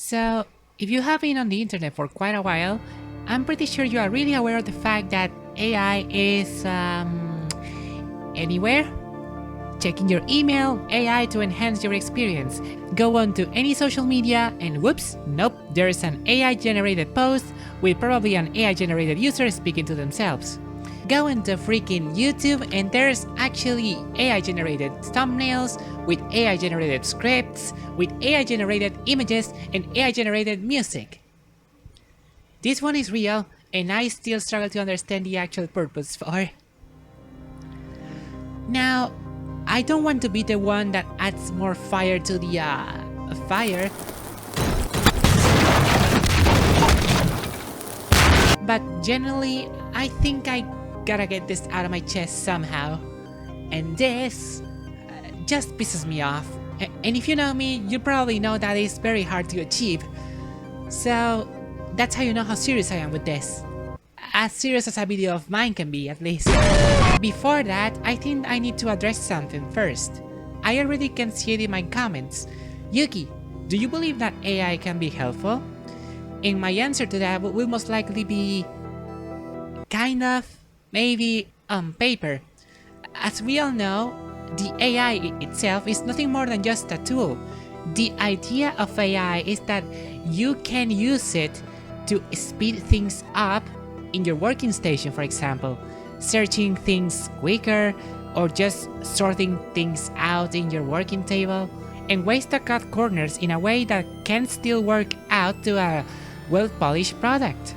So, if you have been on the internet for quite a while, I'm pretty sure you are really aware of the fact that AI is anywhere. Checking your email, AI to enhance your experience. Go on to any social media and whoops, nope, there's an AI generated post with probably an AI generated user speaking to themselves. Go into freaking YouTube and there's actually AI generated thumbnails with AI generated scripts, with AI generated images and AI generated music. This one is real and I still struggle to understand the actual purpose for. Now, I don't want to be the one that adds more fire to the fire. But generally, I think I gotta get this out of my chest somehow. And this just pisses me off. And if you know me, you probably know that it's very hard to achieve. So that's how you know how serious I am with this. As serious as a video of mine can be, at least. Before that, I think I need to address something first. I already can see it in my comments. Yuki, do you believe that AI can be helpful? And my answer to that will most likely be kind of, maybe on paper. As we all know, the AI itself is nothing more than just a tool. The idea of AI is that you can use it to speed things up in your working station, for example, searching things quicker or just sorting things out in your working table, and ways to cut corners in a way that can still work out to a well-polished product.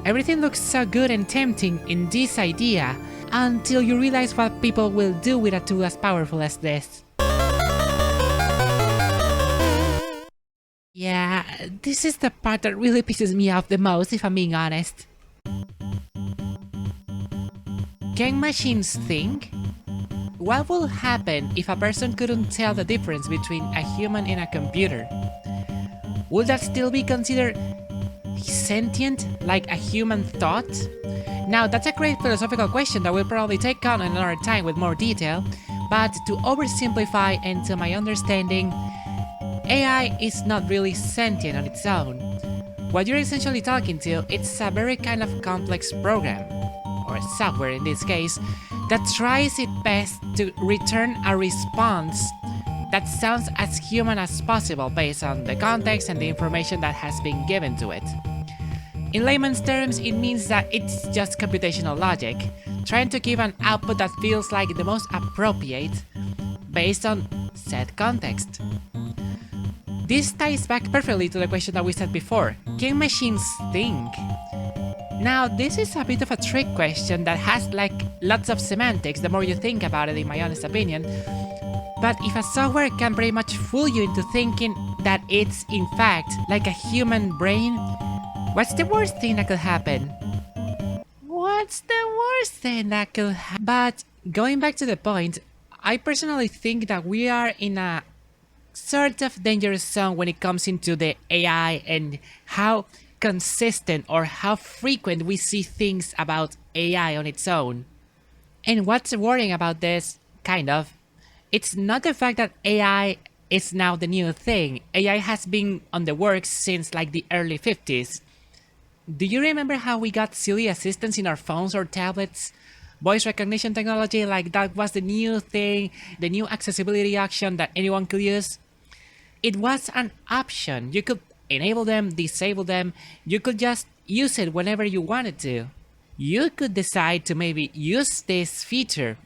Everything looks so good and tempting in this idea until you realize what people will do with a tool as powerful as this. Yeah, this is the part that really pisses me off the most, if I'm being honest. Can machines think? What will happen if a person couldn't tell the difference between a human and a computer? Would that still be considered sentient, like a human thought? Now, that's a great philosophical question that we'll probably take on another time with more detail, but to oversimplify and to my understanding, AI is not really sentient on its own. What you're essentially talking to, it's a very kind of complex program, or software in this case, that tries its best to return a response that sounds as human as possible based on the context and the information that has been given to it. In layman's terms, it means that it's just computational logic, trying to give an output that feels like the most appropriate based on said context. This ties back perfectly to the question that we said before: can machines think? Now, this is a bit of a trick question that has like lots of semantics the more you think about it, in my honest opinion. But if a software can pretty much fool you into thinking that it's in fact like a human brain, what's the worst thing that could happen? What's the worst thing that could happen? But going back to the point, I personally think that we are in a sort of dangerous zone when it comes into the AI and how consistent or how frequent we see things about AI on its own. And what's worrying about this, kind of, it's not the fact that AI is now the new thing. AI has been on the works since like the early 50s. Do you remember how we got silly assistants in our phones or tablets? Voice recognition technology, like that was the new thing, the new accessibility option that anyone could use. It was an option. You could enable them, disable them, you could just use it whenever you wanted to. You could decide to maybe use this feature.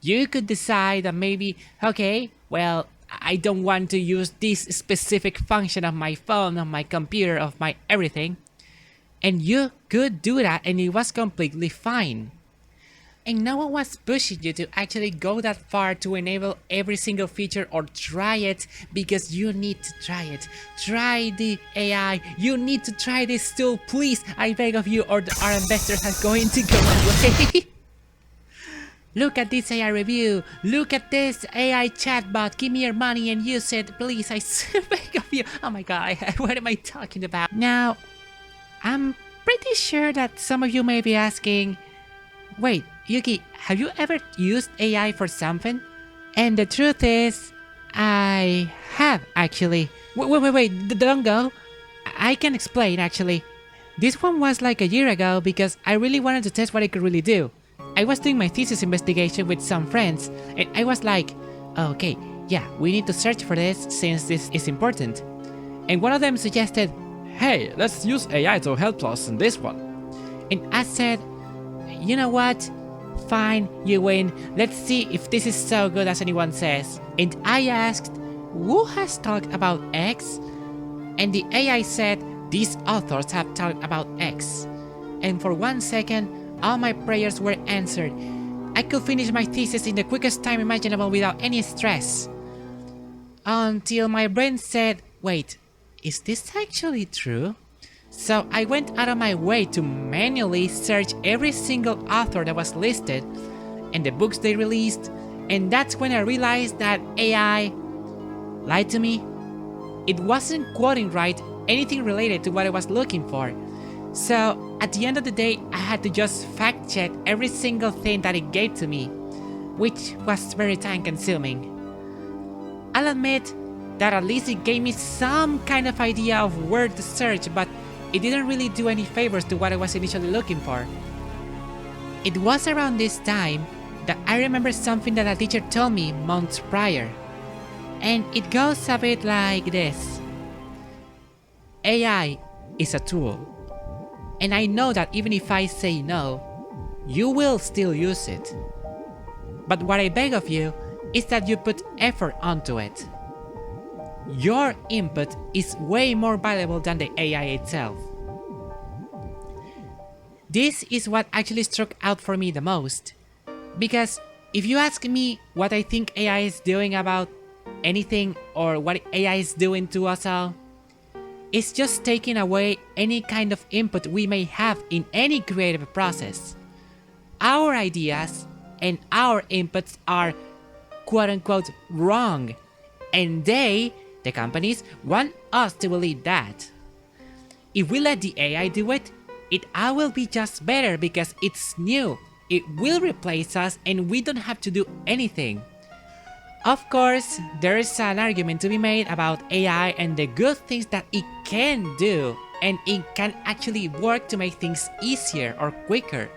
You could decide that maybe, okay, well, I don't want to use this specific function of my phone, of my computer, of my everything. And you could do that and it was completely fine. And no one was pushing you to actually go that far to enable every single feature or try it because you need to try it. Try the AI. You need to try this tool, please. I beg of you, or our investors are going to go away. Look at this AI review. Look at this AI chatbot. Give me your money and use it, please. I beg of you. Oh my god, what am I talking about? Now, I'm pretty sure that some of you may be asking, wait, Yuki, have you ever used AI for something? And the truth is, I have actually. Wait, don't go. I can explain actually. This one was like a year ago because I really wanted to test what I could really do. I was doing my thesis investigation with some friends, and I was like, "Oh, okay, yeah, we need to search for this since this is important." And one of them suggested, "Hey, let's use AI to help us in this one." And I said, "You know what? Fine, you win. Let's see if this is so good as anyone says." And I asked, "Who has talked about X?" And the AI said, "These authors have talked about X." And for 1 second, all my prayers were answered. I could finish my thesis in the quickest time imaginable without any stress. Until my brain said, "Wait, is this actually true?" So I went out of my way to manually search every single author that was listed and the books they released, and that's when I realized that AI lied to me. It wasn't quoting right anything related to what I was looking for. So at the end of the day, I had to just fact check every single thing that it gave to me, which was very time consuming. I'll admit that at least it gave me some kind of idea of where to search, but it didn't really do any favors to what I was initially looking for. It was around this time that I remember something that a teacher told me months prior. And it goes a bit like this. AI is a tool. And I know that even if I say no, you will still use it. But what I beg of you is that you put effort onto it. Your input is way more valuable than the AI itself. This is what actually struck out for me the most. Because if you ask me what I think AI is doing about anything or what AI is doing to us all, it's just taking away any kind of input we may have in any creative process. Our ideas and our inputs are quote-unquote wrong, and they, the companies, want us to believe that. If we let the AI do it, it all will be just better because it's new. It will replace us and we don't have to do anything. Of course, there is an argument to be made about AI and the good things that it can do, and it can actually work to make things easier or quicker.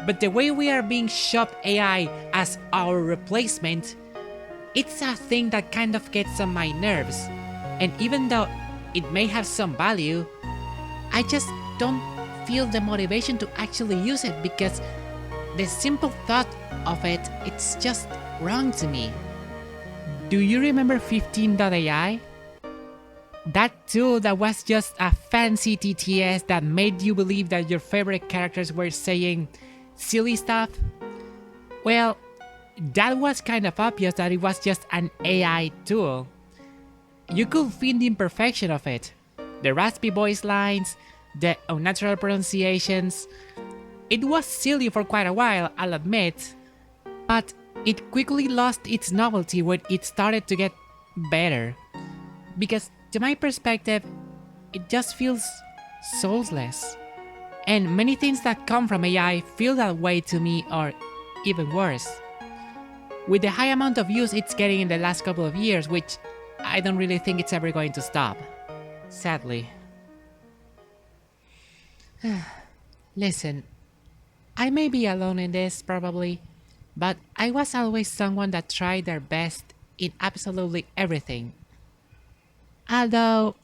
But the way we are being shoved AI as our replacement, it's a thing that kind of gets on my nerves. And even though it may have some value, I just don't feel the motivation to actually use it because the simple thought of it, it's just wrong to me. Do you remember 15.ai? That tool that was just a fancy TTS that made you believe that your favorite characters were saying silly stuff? Well, that was kind of obvious that it was just an AI tool. You could feel the imperfection of it. The raspy voice lines, the unnatural pronunciations. It was silly for quite a while, I'll admit, but it quickly lost its novelty when it started to get better. Because to my perspective, it just feels soulless. And many things that come from AI feel that way to me, or even worse. With the high amount of use it's getting in the last couple of years, which I don't really think it's ever going to stop. Sadly. Listen, I may be alone in this, probably, but I was always someone that tried their best in absolutely everything. Although,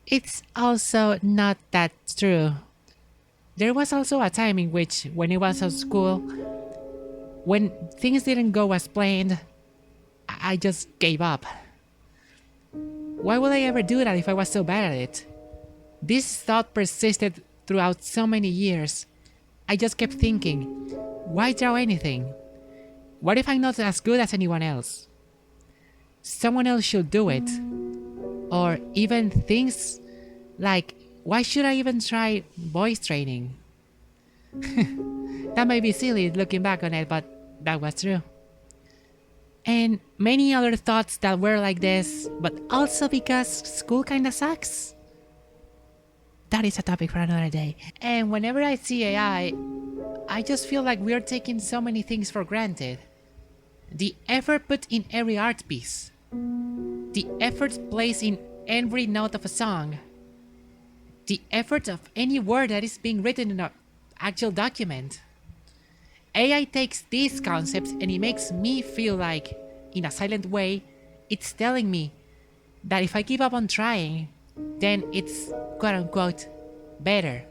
it's also not that true. There was also a time in which, when I was at school, when things didn't go as planned, I just gave up. Why would I ever do that if I was so bad at it? This thought persisted throughout so many years. I just kept thinking, why draw anything? What if I'm not as good as anyone else? Someone else should do it. Or even things like, why should I even try voice training? That may be silly looking back on it, but that was true. And many other thoughts that were like this, but also because school kinda sucks. That is a topic for another day. And whenever I see AI, I just feel like we're taking so many things for granted. The effort put in every art piece. the efforts placed in every note of a song, the effort of any word that is being written in an actual document. AI takes these concepts and it makes me feel like, in a silent way, it's telling me that if I give up on trying, then it's quote-unquote better.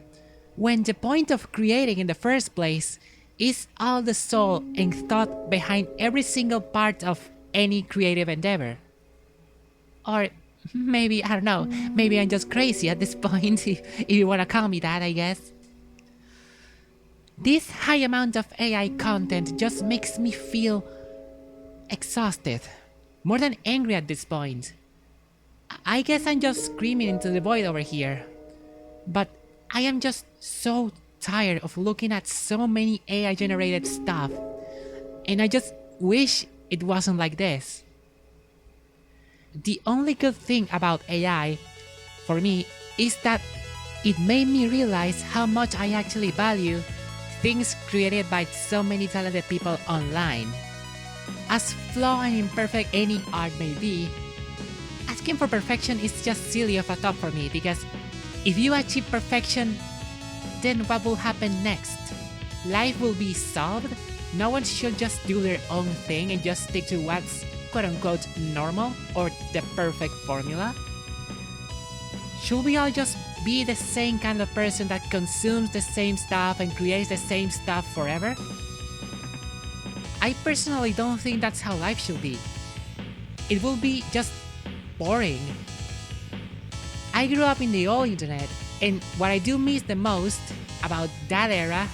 When the point of creating in the first place is all the soul and thought behind every single part of any creative endeavor. Or maybe, I don't know, maybe I'm just crazy at this point, if you wanna call me that, I guess. This high amount of AI content just makes me feel exhausted, more than angry at this point. I guess I'm just screaming into the void over here, but I am just so tired of looking at so many AI generated stuff, and I just wish it wasn't like this. The only good thing about AI, for me, is that it made me realize how much I actually value things created by so many talented people online. As flawed and imperfect any art may be, asking for perfection is just silly of a thought for me, because if you achieve perfection, then what will happen next? Life will be solved? No one should just do their own thing and just stick to what's quote-unquote normal or the perfect formula? Should we all just be the same kind of person that consumes the same stuff and creates the same stuff forever? I personally don't think that's how life should be. It will be just boring. I grew up in the old internet, and what I do miss the most about that era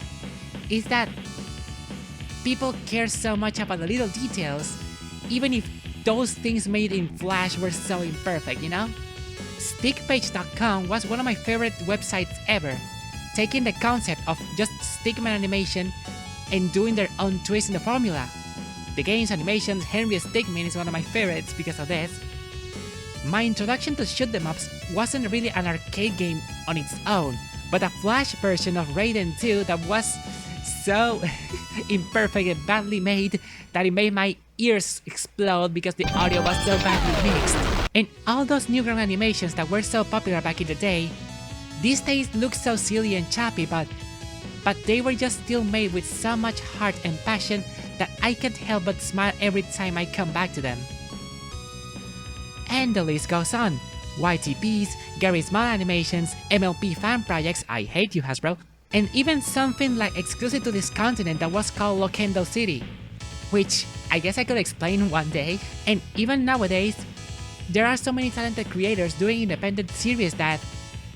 is that people care so much about the little details, even if those things made in Flash were so imperfect, you know? Stickpage.com was one of my favorite websites ever, taking the concept of just stickman animation and doing their own twist in the formula. The game's animations, Henry Stickmin is one of my favorites because of this. My introduction to shoot 'em ups wasn't really an arcade game on its own, but a Flash version of Raiden 2 that was so imperfect and badly made that it made my ears explode because the audio was so badly mixed. And all those newground animations that were so popular back in the day, these days look so silly and choppy, but they were just still made with so much heart and passion that I can't help but smile every time I come back to them. And the list goes on. YTPs, Gary Small animations, MLP fan projects, I hate you Hasbro, and even something like exclusive to this continent that was called Loquendo City, which I guess I could explain one day. And even nowadays, there are so many talented creators doing independent series that,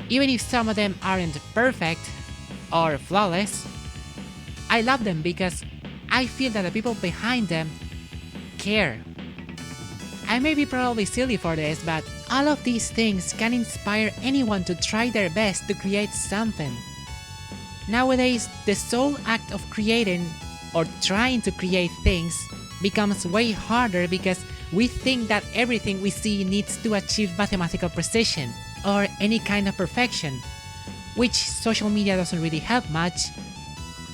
even if some of them aren't perfect or flawless, I love them because I feel that the people behind them care. I may be probably silly for this, but all of these things can inspire anyone to try their best to create something. Nowadays, the sole act of creating or trying to create things becomes way harder because we think that everything we see needs to achieve mathematical precision or any kind of perfection, which social media doesn't really help much,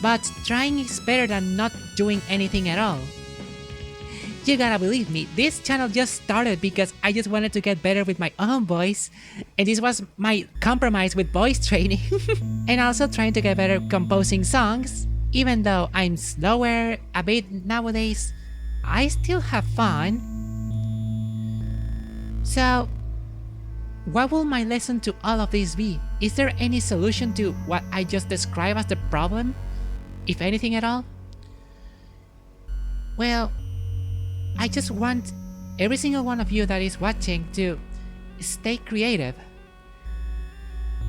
but trying is better than not doing anything at all. You gotta believe me, this channel just started because I just wanted to get better with my own voice, and this was my compromise with voice training, and also trying to get better composing songs. Even though I'm slower a bit nowadays, I still have fun. So, what will my lesson to all of this be? Is there any solution to what I just described as the problem? If anything at all? Well, I just want every single one of you that is watching to stay creative.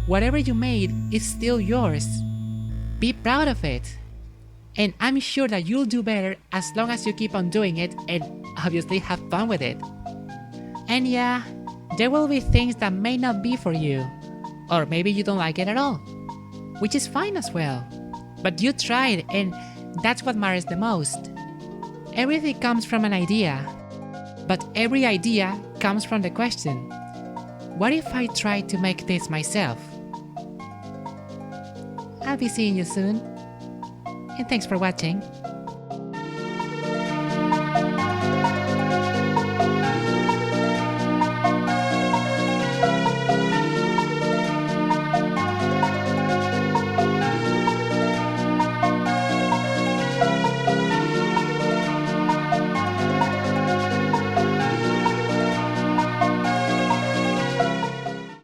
Whatever you made is still yours. Be proud of it. And I'm sure that you'll do better as long as you keep on doing it and obviously have fun with it. And yeah, there will be things that may not be for you, or maybe you don't like it at all, which is fine as well. But you tried, and that's what matters the most. Everything comes from an idea, but every idea comes from the question, what if I try to make this myself? I'll be seeing you soon, and thanks for watching.